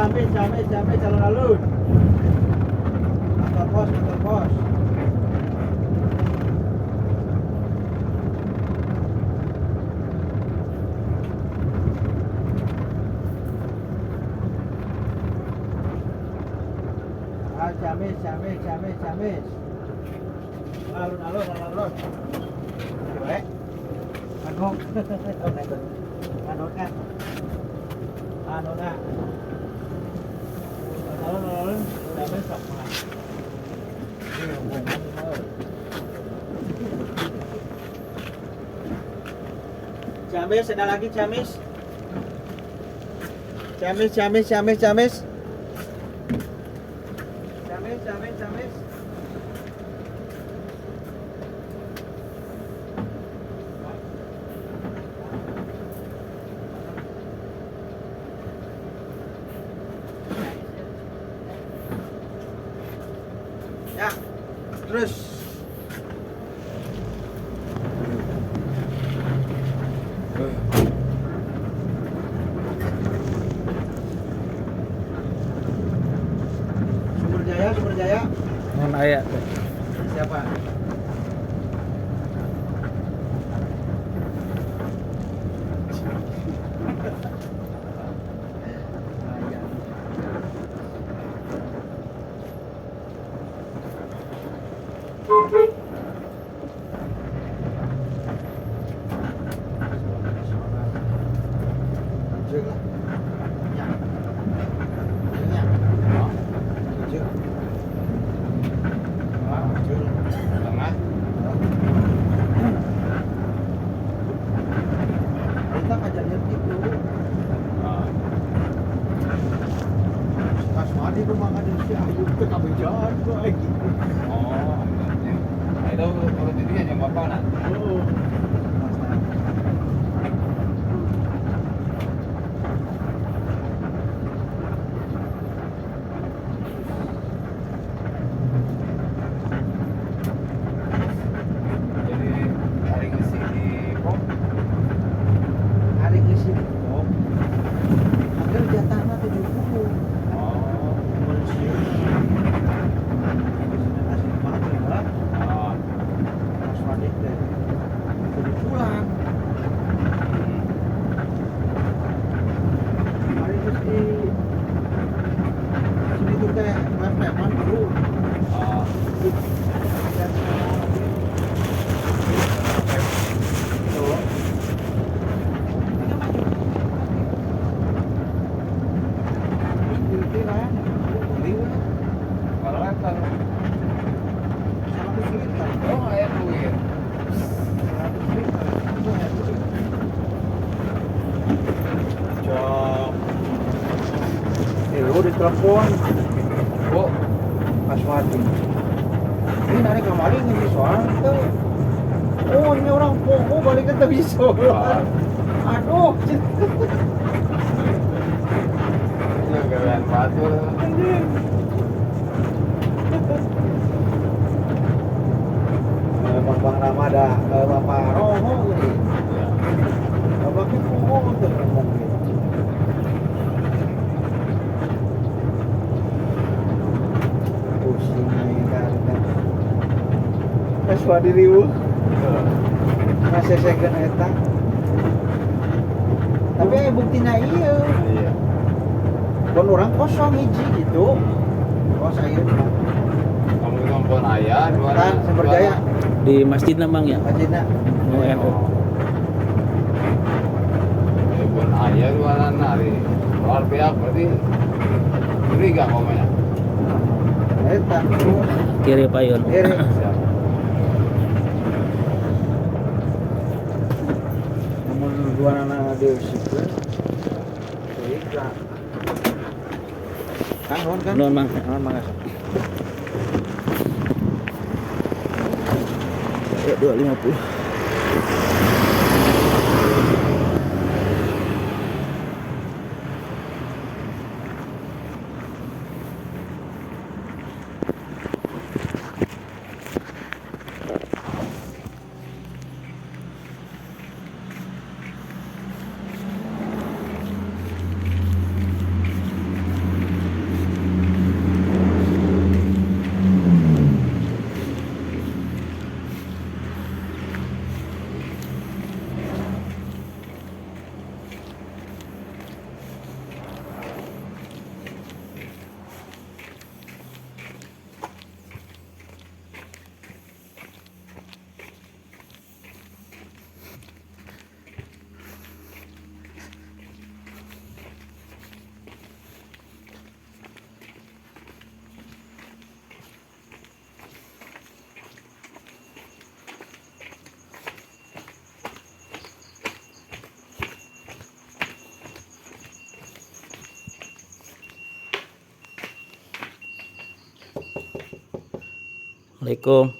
Ciamis, alun-alun. Kantor pos. Ciamis. Alun-alun. Coba. Anu kan. Alun-alun udah besok mah. Ciamis, ada lagi Ciamis. Ciamis. Ya, terus Sumber Jaya. Non aya. Siapa? Di rumah ada si Ayu ke kabejan lagi. Oh, itu urut itu yang bapak nak. Oh. Jadi hari ngisi di pom. Hari ngisi pom. Agar jatahnya 70. Oh, pulang hari itu sini tuh kayak preman dulu kalau letter. Rp100 Oh, ayat duit. Lu ditelepon Oh, Aswati. Ini narik kemarin ini soal tuh. Oh, ini orang Pogo balik ke bisa. Aduh, itu kalian batur. Bang Rama ada Bapak Romo ini. Bapak Pogo tuh ngomong gitu. Pusing kan. Aswati ribu. Masih second eta. Tapi buktinya iya. Iya. Kon orang kosong hiji gitu. Oh saya Kamu nonton ayah kan Sumber Jaya Di masjid Bang ya. Majina. Oh, NU. Pun ayah jualan hari. Luar pihak berarti beri gak komanya? Eta. Kiri payun. Kiri. Siap. Namun dua anak dia sipil. Baiklah. Kan nuhun kan? Nuhun, Mang. Nuhun mangga. Ya 250. Assalamualaikum.